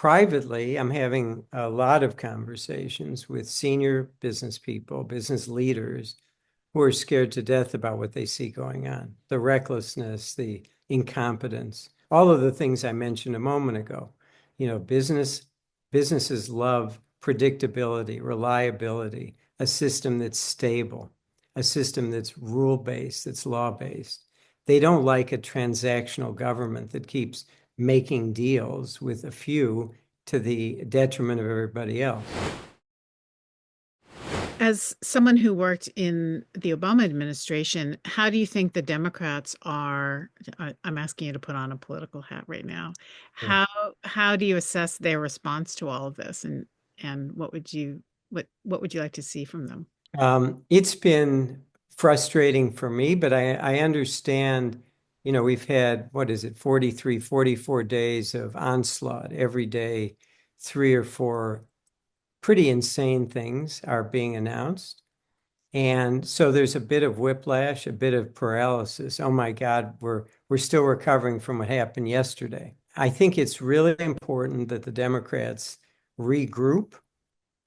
Privately, I'm having a lot of conversations with senior business people, business leaders who are scared to death about what they see going on, the recklessness, the incompetence, all of the things I mentioned a moment ago. You know, businesses love predictability, reliability, a system that's stable, a system that's rule-based, that's law-based. They don't like a transactional government that keeps making deals with a few to the detriment of everybody else. As someone who worked in the Obama administration, how do you think the Democrats are? I'm asking you to put on a political hat right now. Sure. How do you assess their response to all of this, and what would you like to see from them? It's been frustrating for me, but I understand, we've had, what is it, 43, 44 days of onslaught every day, three or four pretty insane things are being announced. And so there's a bit of whiplash, a bit of paralysis. Oh my God, we're still recovering from what happened yesterday. I think it's really important that the Democrats regroup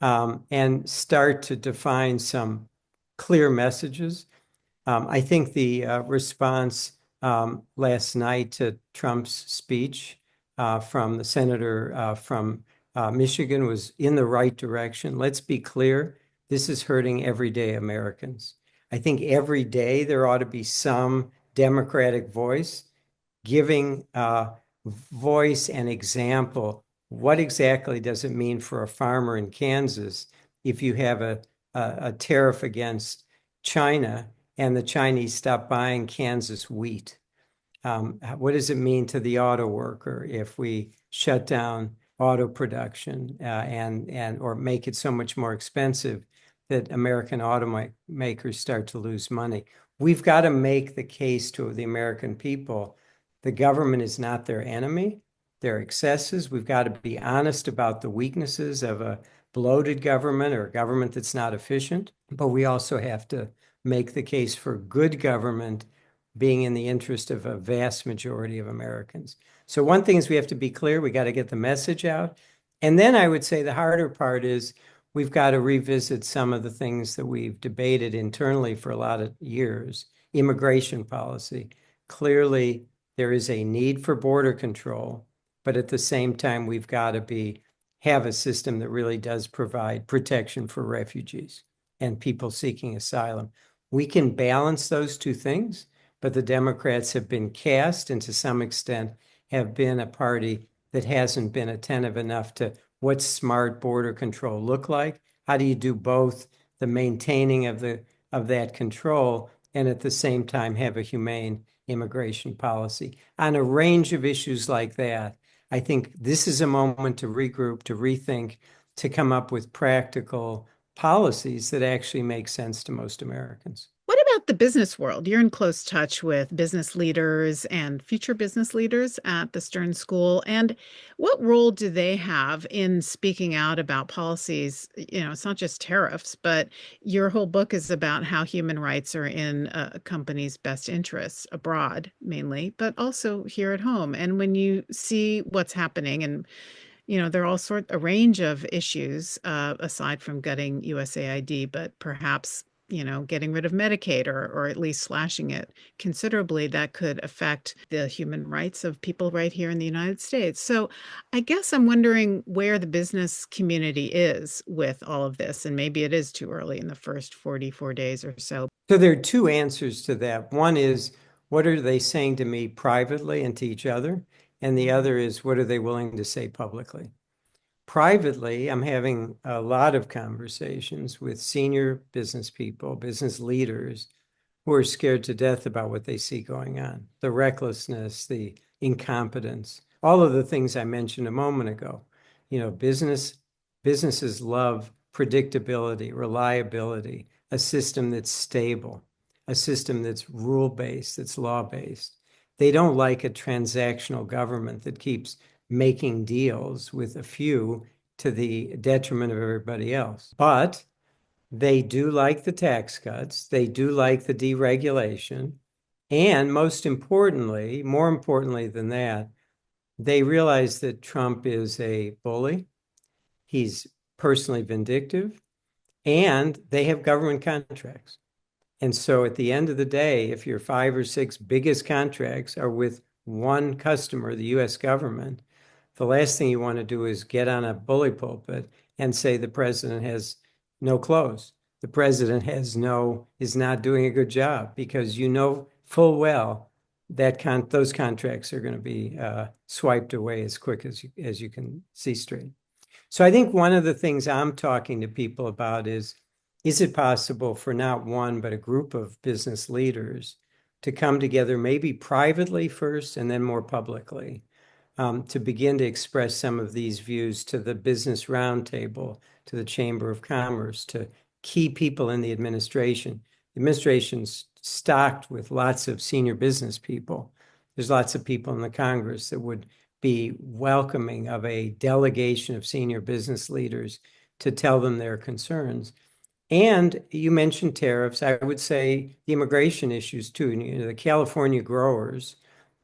and start to define some clear messages. I think the response last night to Trump's speech from the senator from Michigan was in the right direction. Let's be clear, this is hurting everyday Americans. I think every day there ought to be some Democratic voice giving voice and example. What exactly does it mean for a farmer in Kansas if you have a tariff against China and the Chinese stop buying Kansas wheat? What does it mean to the auto worker if we shut down auto production and or make it so much more expensive that American automakers start to lose money? We've got to make the case to the American people. The government is not their enemy. Their excesses. We've got to be honest about the weaknesses of a bloated government or a government that's not efficient. But we also have to make the case for good government being in the interest of a vast majority of Americans. So one thing is we have to be clear. We got to get the message out. And then I would say the harder part is we've got to revisit some of the things that we've debated internally for a lot of years. Immigration policy. Clearly, there is a need for border control, but at the same time, we've got to have a system that really does provide protection for refugees and people seeking asylum. We can balance those two things, but the Democrats have been cast and to some extent have been a party that hasn't been attentive enough to what's smart border control look like. How do you do both the maintaining of that control and at the same time have a humane immigration policy? On a range of issues like that, I think this is a moment to regroup, to rethink, to come up with practical policies that actually make sense to most Americans. What about the business world? You're in close touch with business leaders and future business leaders at the Stern School. And what role do they have in speaking out about policies? You know, it's not just tariffs, but your whole book is about how human rights are in a company's best interests abroad, mainly, but also here at home. And when you see what's happening, and there are a range of issues aside from gutting USAID, but perhaps getting rid of Medicaid or at least slashing it considerably, that could affect the human rights of people right here in the United States. So I guess I'm wondering where the business community is with all of this. And maybe it is too early in the first 44 days or so. So there are two answers to that. One is, what are they saying to me privately and to each other? And the other is, what are they willing to say publicly? Privately, I'm having a lot of conversations with senior business people, business leaders who are scared to death about what they see going on, the recklessness, the incompetence, all of the things I mentioned a moment ago. Businesses love predictability, reliability, a system that's stable, a system that's rule-based, that's law-based. They don't like a transactional government that keeps making deals with a few to the detriment of everybody else. But they do like the tax cuts. They do like the deregulation. And most importantly, more importantly than that, They realize that Trump is a bully. He's personally vindictive, and they have government contracts. And so at the end of the day, if your five or six biggest contracts are with one customer, the US government, the last thing you want to do is get on a bully pulpit and say the president has no clothes. The president is not doing a good job, because you know full well that those contracts are going to be swiped away as quick as you can see straight. So I think one of the things I'm talking to people about is it possible for not one, but a group of business leaders to come together, maybe privately first and then more publicly, to begin to express some of these views to the Business Roundtable, to the Chamber of Commerce, to key people in the administration. The administration's stocked with lots of senior business people. There's lots of people in the Congress that would be welcoming of a delegation of senior business leaders to tell them their concerns. And you mentioned tariffs. I would say the immigration issues too. You know, the California growers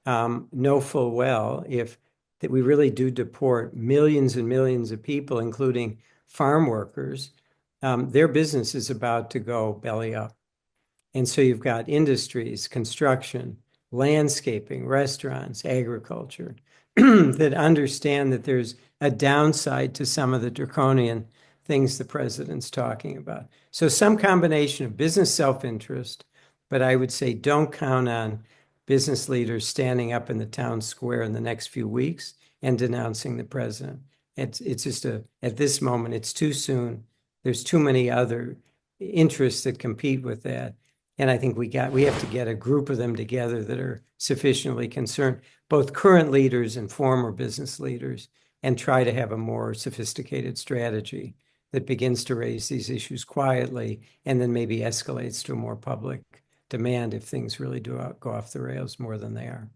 know full well if that we really do deport millions and millions of people, including farm workers, their business is about to go belly up. And so you've got industries, construction, landscaping, restaurants, agriculture that understand that there's a downside to some of the draconian things the president's talking about. So some combination of business self-interest, but I would say don't count on business leaders standing up in the town square in the next few weeks and denouncing the president. It's just at this moment, it's too soon. There's too many other interests that compete with that. And I think we have to get a group of them together that are sufficiently concerned, both current leaders and former business leaders, and try to have a more sophisticated strategy that begins to raise these issues quietly and then maybe escalates to a more public demand if things really do go off the rails more than they are.